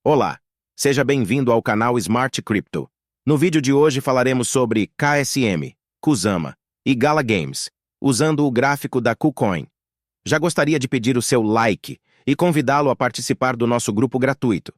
Olá, seja bem-vindo ao canal Smart Crypto. No vídeo de hoje falaremos sobre KSM, Kusama e Gala Games, usando o gráfico da KuCoin. Já gostaria de pedir o seu like e convidá-lo a participar do nosso grupo gratuito.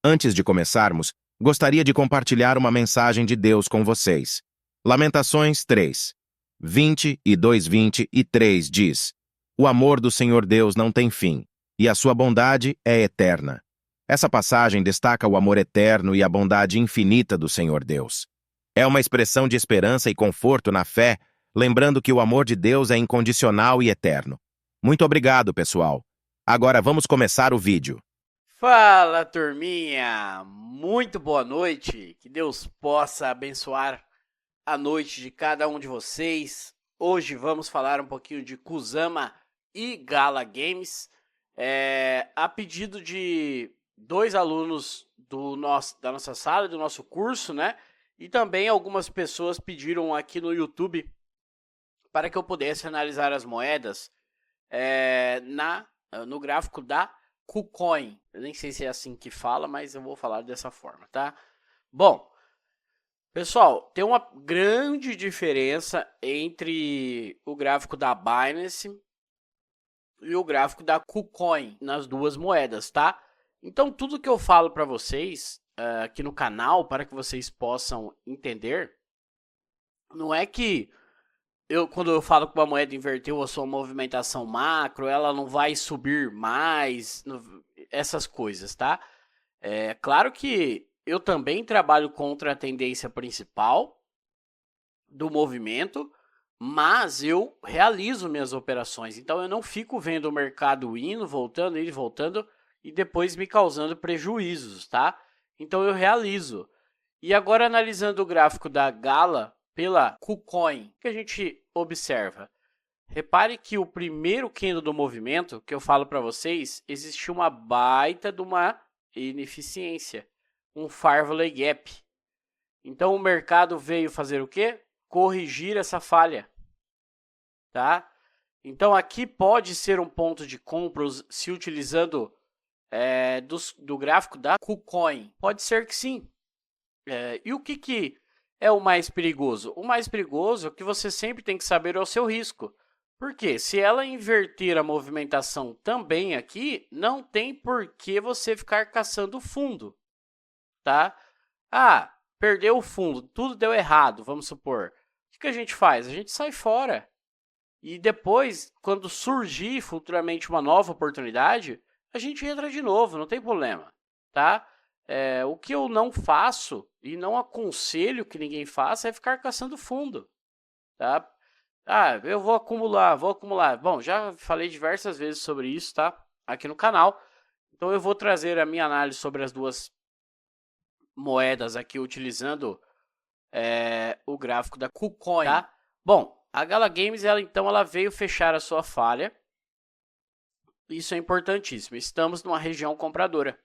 Antes de começarmos, gostaria de compartilhar uma mensagem de Deus com vocês. Lamentações 3, 20 e 2:23 diz: O amor do Senhor Deus não tem fim, e a sua bondade é eterna. Essa passagem destaca o amor eterno e a bondade infinita do Senhor Deus. É uma expressão de esperança e conforto na fé, lembrando que o amor de Deus é incondicional e eterno. Muito obrigado, pessoal. Agora vamos começar o vídeo. Fala, turminha! Muito boa noite. Que Deus possa abençoar a noite de cada um de vocês. Hoje vamos falar um pouquinho de Kusama e Gala Games. A pedido de dois alunos da nossa sala, do nosso curso, né? E também algumas pessoas pediram aqui no YouTube para que eu pudesse analisar as moedas no gráfico da KuCoin. Eu nem sei se é assim que fala, mas eu vou falar dessa forma, tá? Bom, pessoal, tem uma grande diferença entre o gráfico da Binance e o gráfico da KuCoin nas duas moedas, tá? Então, tudo que eu falo para vocês aqui no canal, para que vocês possam entender, não é que quando eu falo que uma moeda inverteu a sua movimentação macro, ela não vai subir mais, essas coisas, tá? É claro que eu também trabalho contra a tendência principal do movimento, mas eu realizo minhas operações. Então, eu não fico vendo o mercado indo, voltando e depois me causando prejuízos, tá? Então, eu realizo. E agora, analisando o gráfico da Gala pela KuCoin, o que a gente observa? Repare que o primeiro candle do movimento, que eu falo para vocês, existiu uma baita de uma ineficiência, um Farley Gap. Então, o mercado veio fazer o quê? Corrigir essa falha, tá? Então, aqui pode ser um ponto de compra se utilizando do gráfico da KuCoin. Pode ser que sim. E o que é o mais perigoso? O mais perigoso é que você sempre tem que saber o seu risco. Porque se ela inverter a movimentação também aqui, não tem por que você ficar caçando fundo, tá? Ah, perdeu o fundo, tudo deu errado, vamos supor. O que a gente faz? A gente sai fora. E depois, quando surgir futuramente uma nova oportunidade, a gente entra de novo, não tem problema, tá? O que eu não faço e não aconselho que ninguém faça é ficar caçando fundo, tá? Ah, eu vou acumular. Bom, já falei diversas vezes sobre isso, tá? Aqui no canal. Então, eu vou trazer a minha análise sobre as duas moedas aqui, utilizando o gráfico da KuCoin, tá? Bom, a Gala Games, ela veio fechar a sua falha. Isso é importantíssimo. Estamos numa região compradora,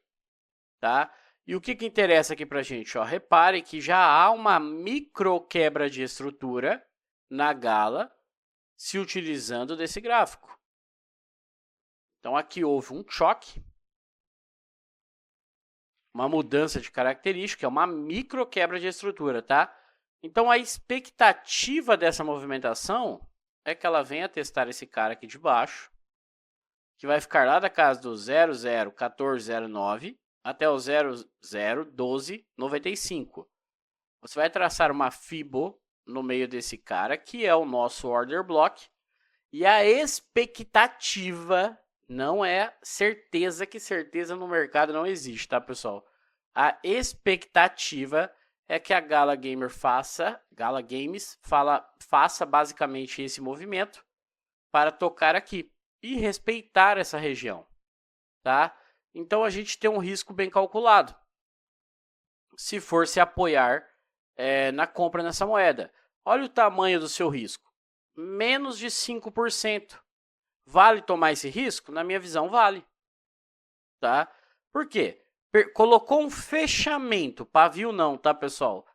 tá? E o que interessa aqui pra gente? Ó, repare que já há uma micro quebra de estrutura na Gala se utilizando desse gráfico. Então, aqui houve um choque, uma mudança de característica, é uma micro quebra de estrutura, tá? Então, a expectativa dessa movimentação é que ela venha testar esse cara aqui de baixo, que vai ficar lá da casa do 001409 até o 001295. Você vai traçar uma Fibo no meio desse cara, que é o nosso order block, e a expectativa não é certeza, que certeza no mercado não existe, tá, pessoal? A expectativa é que a Gala Games faça basicamente esse movimento para tocar aqui e respeitar essa região, tá? Então, a gente tem um risco bem calculado se for se apoiar na compra nessa moeda. Olha o tamanho do seu risco, menos de 5%. Vale tomar esse risco? Na minha visão, vale, tá? Por quê? Colocou um fechamento, pavio não, tá, pessoal?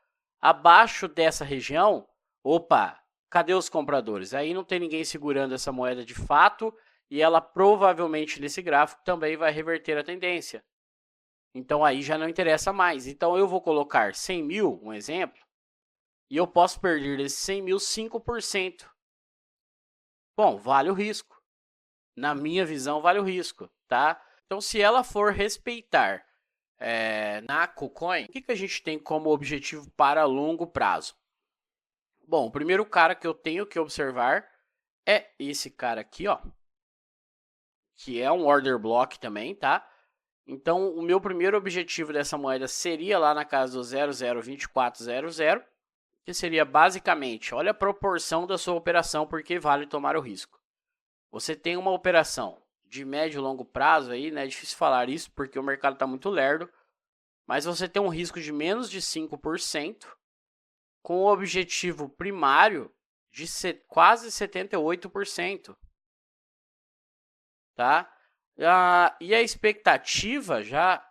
Abaixo dessa região, opa, cadê os compradores? Aí não tem ninguém segurando essa moeda de fato e ela provavelmente nesse gráfico também vai reverter a tendência. Então aí já não interessa mais. Então eu vou colocar 100 mil, um exemplo, e eu posso perder desses 100 mil 5%. Bom, vale o risco. Na minha visão, vale o risco, tá? Então, se ela for respeitar na KuCoin, o que a gente tem como objetivo para longo prazo? Bom, o primeiro cara que eu tenho que observar é esse cara aqui, ó, que é um order block também, tá? Então, o meu primeiro objetivo dessa moeda seria lá na casa do 002400, que seria basicamente, olha a proporção da sua operação, porque vale tomar o risco. Você tem uma operação de médio e longo prazo aí, né? É difícil falar isso porque o mercado está muito lerdo, mas você tem um risco de menos de 5%, com o objetivo primário de quase 78%. Tá? E a expectativa, já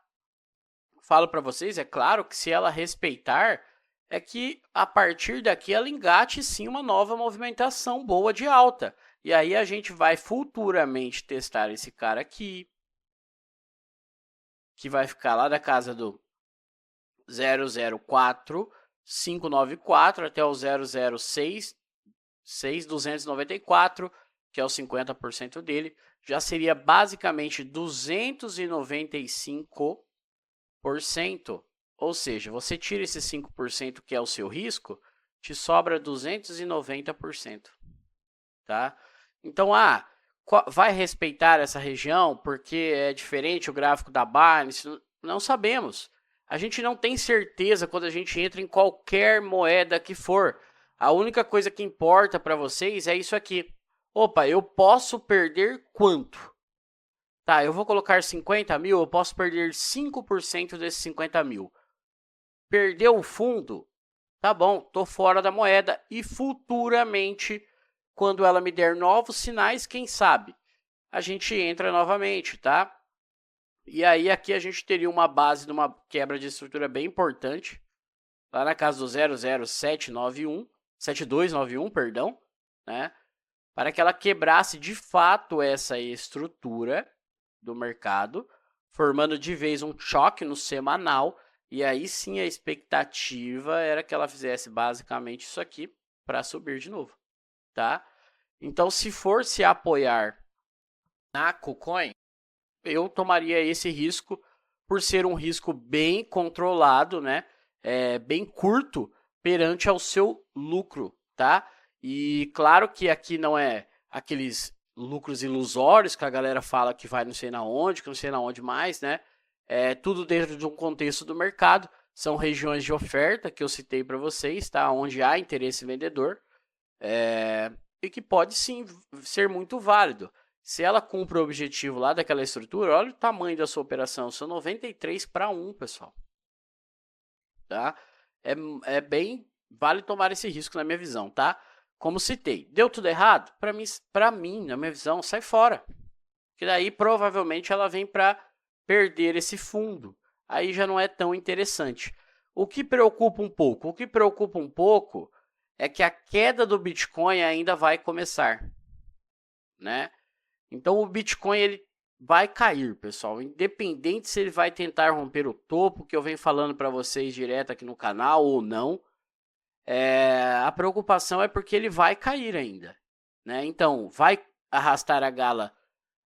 falo para vocês, é claro que se ela respeitar, é que a partir daqui ela engate sim uma nova movimentação boa de alta. E aí a gente vai futuramente testar esse cara aqui, que vai ficar lá da casa do 004,594 até o 006,294, que é o 50% dele. Já seria basicamente 295%. Ou seja, você tira esse 5% que é o seu risco, te sobra 290%. Tá? Então, vai respeitar essa região porque é diferente o gráfico da Binance? Não sabemos. A gente não tem certeza quando a gente entra em qualquer moeda que for. A única coisa que importa para vocês é isso aqui. Opa, eu posso perder quanto? Tá, eu vou colocar 50 mil, eu posso perder 5% desses 50 mil. Perdeu o fundo? Tá bom, tô fora da moeda e futuramente, quando ela me der novos sinais, quem sabe, a gente entra novamente, tá? E aí aqui a gente teria uma base de uma quebra de estrutura bem importante, lá na casa do 00791, perdão, né? Para que ela quebrasse de fato essa estrutura do mercado, formando de vez um choque no semanal, e aí sim a expectativa era que ela fizesse basicamente isso aqui para subir de novo, tá? Então, se for se apoiar na KuCoin, eu tomaria esse risco por ser um risco bem controlado, né? Bem curto perante ao seu lucro, tá? E claro que aqui não é aqueles lucros ilusórios que a galera fala que vai não sei na onde, que não sei na onde mais, né? É tudo dentro de um contexto do mercado. São regiões de oferta que eu citei para vocês, tá? Onde há interesse vendedor. E que pode sim ser muito válido. Se ela cumpre o objetivo lá daquela estrutura, olha o tamanho da sua operação, são 93-1, pessoal. Tá? Bem, vale tomar esse risco na minha visão, tá? Como citei, deu tudo errado? Para mim, na minha visão, sai fora. Que daí provavelmente ela vem para perder esse fundo. Aí já não é tão interessante. O que preocupa um pouco? O que preocupa um pouco é que a queda do Bitcoin ainda vai começar, né? Então o Bitcoin ele vai cair, pessoal, independente se ele vai tentar romper o topo, que eu venho falando para vocês direto aqui no canal ou não. A preocupação é porque ele vai cair ainda, né? Então vai arrastar a gala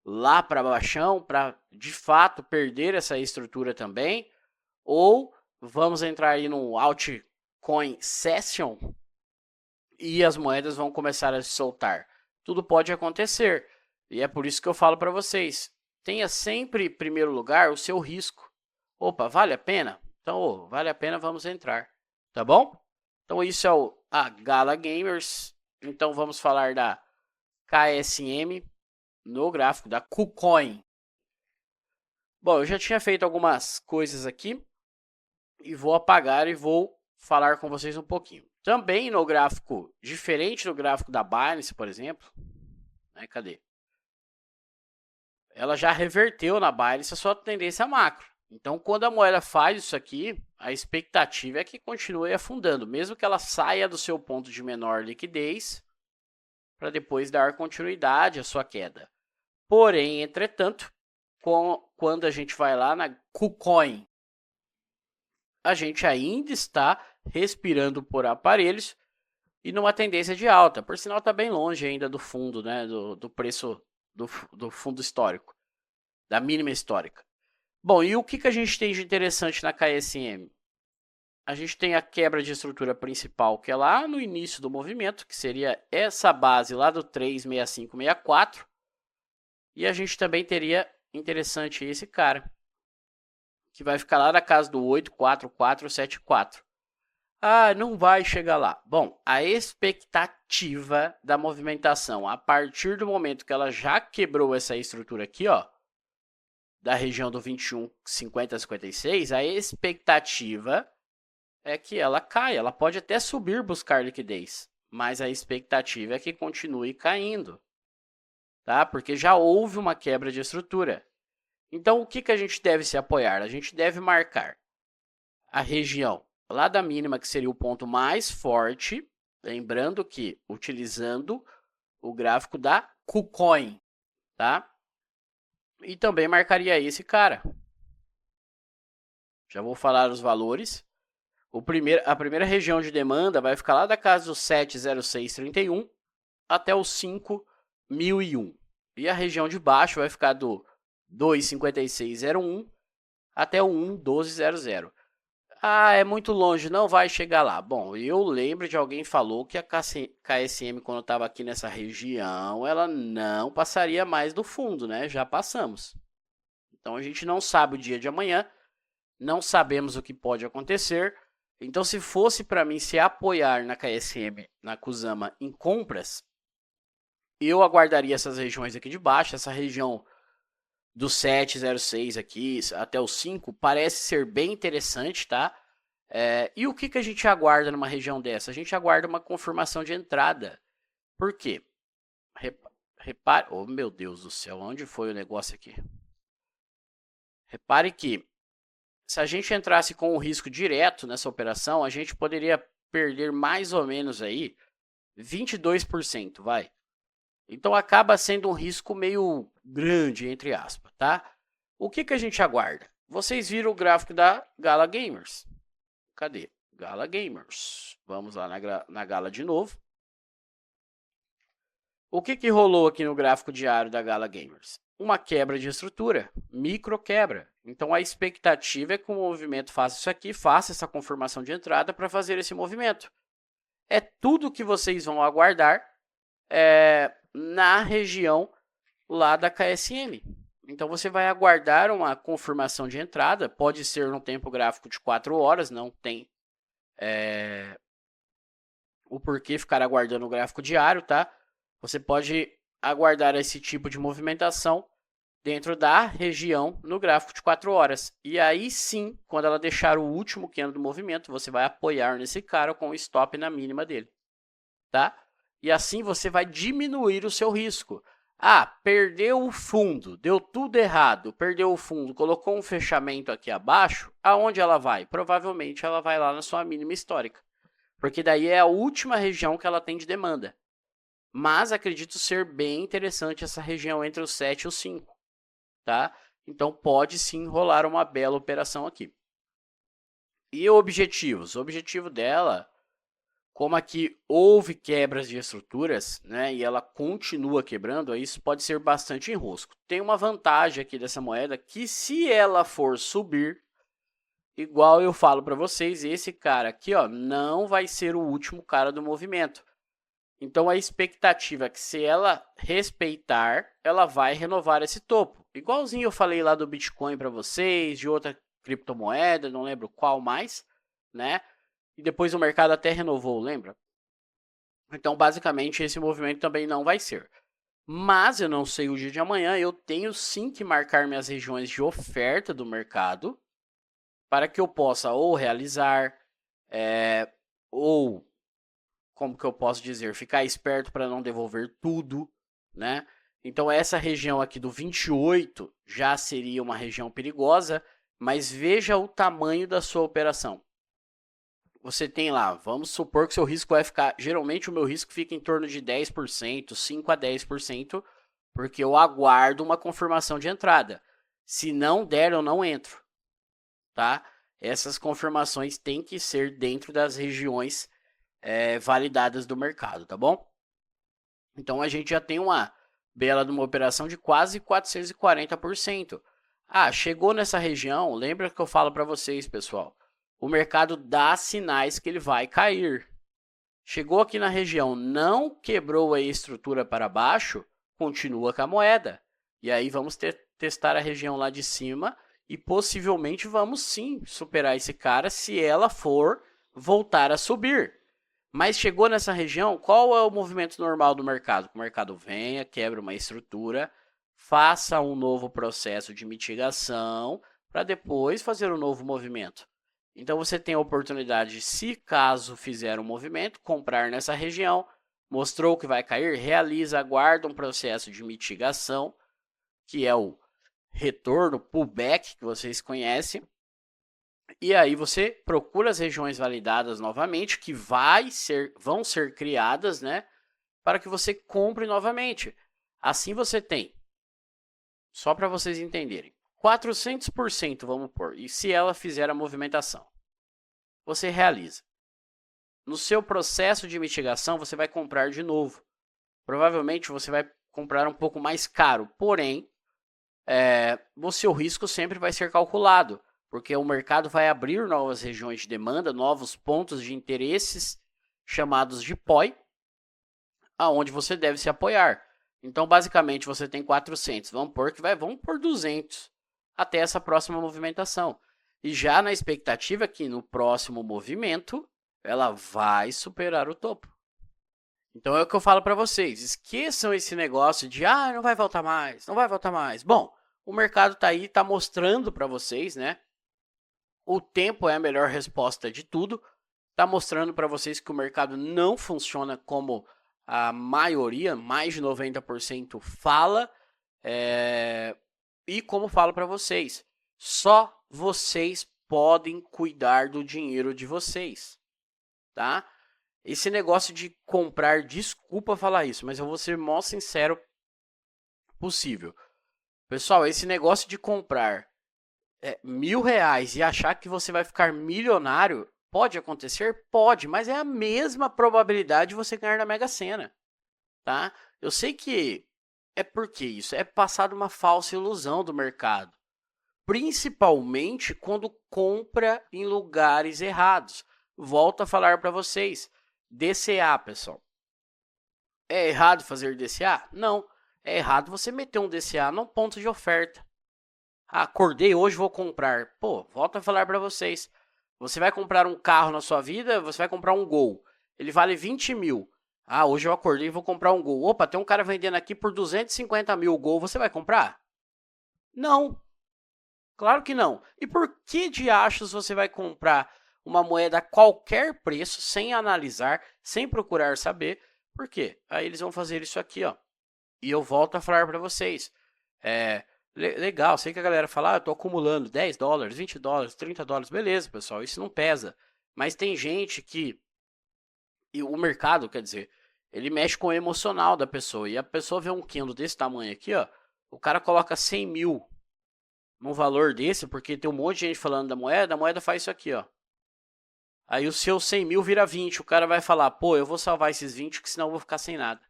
lá para baixão para de fato perder essa estrutura também, ou vamos entrar aí no altcoin session e as moedas vão começar a se soltar. Tudo pode acontecer. E é por isso que eu falo para vocês, tenha sempre em primeiro lugar o seu risco. Opa, vale a pena? Então, vale a pena, vamos entrar. Tá bom? Então, isso é a Gala Gamers. Então, vamos falar da KSM no gráfico da KuCoin. Bom, eu já tinha feito algumas coisas aqui e vou apagar e vou falar com vocês um pouquinho. Também no gráfico, diferente do gráfico da Binance, por exemplo, né, cadê? Ela já reverteu na Binance a sua tendência macro. Então, quando a moeda faz isso aqui, a expectativa é que continue afundando, mesmo que ela saia do seu ponto de menor liquidez, para depois dar continuidade à sua queda. Porém, entretanto, quando a gente vai lá na KuCoin, a gente ainda está respirando por aparelhos e numa tendência de alta. Por sinal, está bem longe ainda do fundo, né, do preço do fundo histórico, da mínima histórica. Bom, e o que a gente tem de interessante na KSM? A gente tem a quebra de estrutura principal, que é lá no início do movimento, que seria essa base lá do 36564. E a gente também teria, interessante, esse cara, que vai ficar lá na casa do 84474. Ah, não vai chegar lá. Bom, a expectativa da movimentação, a partir do momento que ela já quebrou essa estrutura aqui, ó, da região do 21,50-56, a expectativa é que ela caia. Ela pode até subir, buscar liquidez, mas a expectativa é que continue caindo, tá? Porque já houve uma quebra de estrutura. Então, o que a gente deve se apoiar? A gente deve marcar a região lá da mínima, que seria o ponto mais forte, lembrando que utilizando o gráfico da KuCoin, tá? E também marcaria esse cara. Já vou falar os valores. A primeira região de demanda vai ficar lá da casa do 70631 até o 5001. E a região de baixo vai ficar do 25601 até o 11200. Ah, é muito longe, não vai chegar lá. Bom, eu lembro de alguém falou que a KSM, quando estava aqui nessa região, ela não passaria mais do fundo, né? Já passamos. Então, a gente não sabe o dia de amanhã, não sabemos o que pode acontecer. Então, se fosse para mim se apoiar na KSM, na Kusama, em compras, eu aguardaria essas regiões aqui de baixo. Essa região do 706 aqui até o 5 parece ser bem interessante, tá? E o que a gente aguarda numa região dessa? A gente aguarda uma confirmação de entrada. Por quê? Repare... Oh, meu Deus do céu, onde foi o negócio aqui? Repare que se a gente entrasse com o risco direto nessa operação, a gente poderia perder mais ou menos aí 22%, vai. Então, acaba sendo um risco meio grande, entre aspas, tá? O que a gente aguarda? Vocês viram o gráfico da Gala Gamers. Cadê? Gala Gamers. Vamos lá na Gala de novo. O que rolou aqui no gráfico diário da Gala Gamers? Uma quebra de estrutura, micro quebra. Então, a expectativa é que o movimento faça isso aqui, faça essa confirmação de entrada para fazer esse movimento. É tudo que vocês vão aguardar na região lá da KSM. Então, você vai aguardar uma confirmação de entrada, pode ser no tempo gráfico de 4 horas, não tem o porquê ficar aguardando o gráfico diário, tá? Você pode aguardar esse tipo de movimentação dentro da região no gráfico de 4 horas. E aí sim, quando ela deixar o último candle do movimento, você vai apoiar nesse cara com o stop na mínima dele, tá? E assim você vai diminuir o seu risco. Ah, perdeu o fundo, deu tudo errado, perdeu o fundo, colocou um fechamento aqui abaixo, aonde ela vai? Provavelmente ela vai lá na sua mínima histórica, porque daí é a última região que ela tem de demanda. Mas acredito ser bem interessante essa região entre o 7 e o 5, tá? Então pode sim rolar uma bela operação aqui. E objetivos? O objetivo dela, como aqui houve quebras de estruturas, né, e ela continua quebrando, isso pode ser bastante enrosco. Tem uma vantagem aqui dessa moeda que, se ela for subir, igual eu falo para vocês, esse cara aqui, ó, não vai ser o último cara do movimento. Então, a expectativa é que, se ela respeitar, ela vai renovar esse topo. Igualzinho eu falei lá do Bitcoin para vocês, de outra criptomoeda, não lembro qual mais, né? E depois o mercado até renovou, lembra? Então, basicamente, esse movimento também não vai ser. Mas eu não sei o dia de amanhã, eu tenho sim que marcar minhas regiões de oferta do mercado para que eu possa ou realizar, ou, como que eu posso dizer, ficar esperto para não devolver tudo, né? Então, essa região aqui do 28 já seria uma região perigosa, mas veja o tamanho da sua operação. Você tem lá, vamos supor que seu risco vai ficar, geralmente o meu risco fica em torno de 10%, 5 a 10%, porque eu aguardo uma confirmação de entrada. Se não der, eu não entro, tá? Essas confirmações têm que ser dentro das regiões validadas do mercado, tá bom? Então a gente já tem uma bela de uma operação de quase 440%. Ah, chegou nessa região, lembra que eu falo para vocês, pessoal, o mercado dá sinais que ele vai cair. Chegou aqui na região, não quebrou a estrutura para baixo, continua com a moeda. E aí vamos testar a região lá de cima e possivelmente vamos sim superar esse cara se ela for voltar a subir. Mas chegou nessa região, qual é o movimento normal do mercado? O mercado venha, quebra uma estrutura, faça um novo processo de mitigação para depois fazer um novo movimento. Então você tem a oportunidade, se caso fizer um movimento, comprar nessa região, mostrou que vai cair, realiza, aguarda um processo de mitigação, que é o retorno, pullback, que vocês conhecem. E aí você procura as regiões validadas novamente, que vão ser criadas, né, para que você compre novamente. Assim você tem, só para vocês entenderem, 400%, vamos pôr, e se ela fizer a movimentação, você realiza. No seu processo de mitigação, você vai comprar de novo. Provavelmente você vai comprar um pouco mais caro, porém, o seu risco sempre vai ser calculado, porque o mercado vai abrir novas regiões de demanda, novos pontos de interesses, chamados de POI, aonde você deve se apoiar. Então, basicamente, você tem 400, vamos por 200 até essa próxima movimentação. E já na expectativa que no próximo movimento, ela vai superar o topo. Então, é o que eu falo para vocês, esqueçam esse negócio de, não vai voltar mais, não vai voltar mais. Bom, o mercado está aí, está mostrando para vocês, né? O tempo é a melhor resposta de tudo. Está mostrando para vocês que o mercado não funciona como a maioria, mais de 90% fala. E como falo para vocês, só vocês podem cuidar do dinheiro de vocês, tá? Esse negócio de comprar, desculpa falar isso, mas eu vou ser o mais sincero possível. Pessoal, esse negócio de comprar R$1.000 e achar que você vai ficar milionário, pode acontecer? Pode, mas é a mesma probabilidade de você ganhar na Mega Sena, tá? Eu sei que porque isso é passado uma falsa ilusão do mercado, principalmente quando compra em lugares errados. Volto a falar para vocês, DCA, pessoal. É errado fazer DCA? Não. É errado você meter um DCA no ponto de oferta. Acordei hoje, vou comprar. Volto a falar para vocês. Você vai comprar um carro na sua vida, você vai comprar um Gol. Ele vale 20 mil. Hoje eu acordei e vou comprar um Gol. Opa, tem um cara vendendo aqui por 250 mil o Gol. Você vai comprar? Não. Claro que não. E por que diachos você vai comprar uma moeda a qualquer preço, sem analisar, sem procurar saber? Por quê? Aí eles vão fazer isso aqui, ó. E eu volto a falar para vocês. Legal, sei que a galera fala, eu tô acumulando $10, $20, $30. Beleza, pessoal, isso não pesa. Mas tem gente que... E o mercado, quer dizer, ele mexe com o emocional da pessoa. E a pessoa vê um candle desse tamanho aqui, ó. O cara coloca 100 mil num valor desse, porque tem um monte de gente falando da moeda, a moeda faz isso aqui, ó. Aí o seu 100 mil vira 20, o cara vai falar, eu vou salvar esses 20, que senão eu vou ficar sem nada,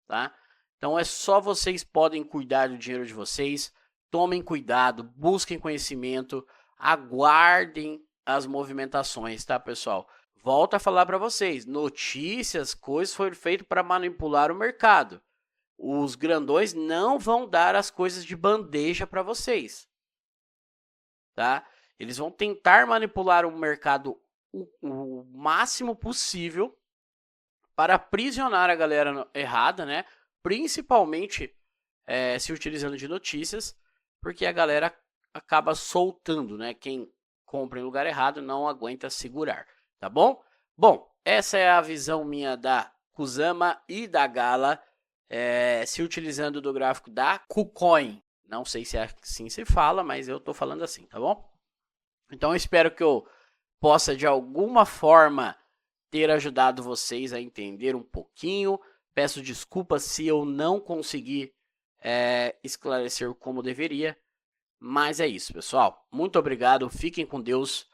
tá? Então é só vocês podem cuidar do dinheiro de vocês, tomem cuidado, busquem conhecimento, aguardem as movimentações, tá, pessoal? Volto a falar para vocês, notícias, coisas foram feitas para manipular o mercado. Os grandões não vão dar as coisas de bandeja para vocês, tá? Eles vão tentar manipular o mercado o máximo possível para aprisionar a galera errada, né? Principalmente se utilizando de notícias, porque a galera acaba soltando, né? Quem compra em lugar errado não aguenta segurar, tá bom? Bom, essa é a visão minha da Kusama e da Gala, se utilizando do gráfico da KuCoin. Não sei se assim se fala, mas eu tô falando assim, tá bom? Então eu espero que eu possa de alguma forma ter ajudado vocês a entender um pouquinho. Peço desculpas se eu não consegui esclarecer como deveria. Mas é isso, pessoal. Muito obrigado, fiquem com Deus.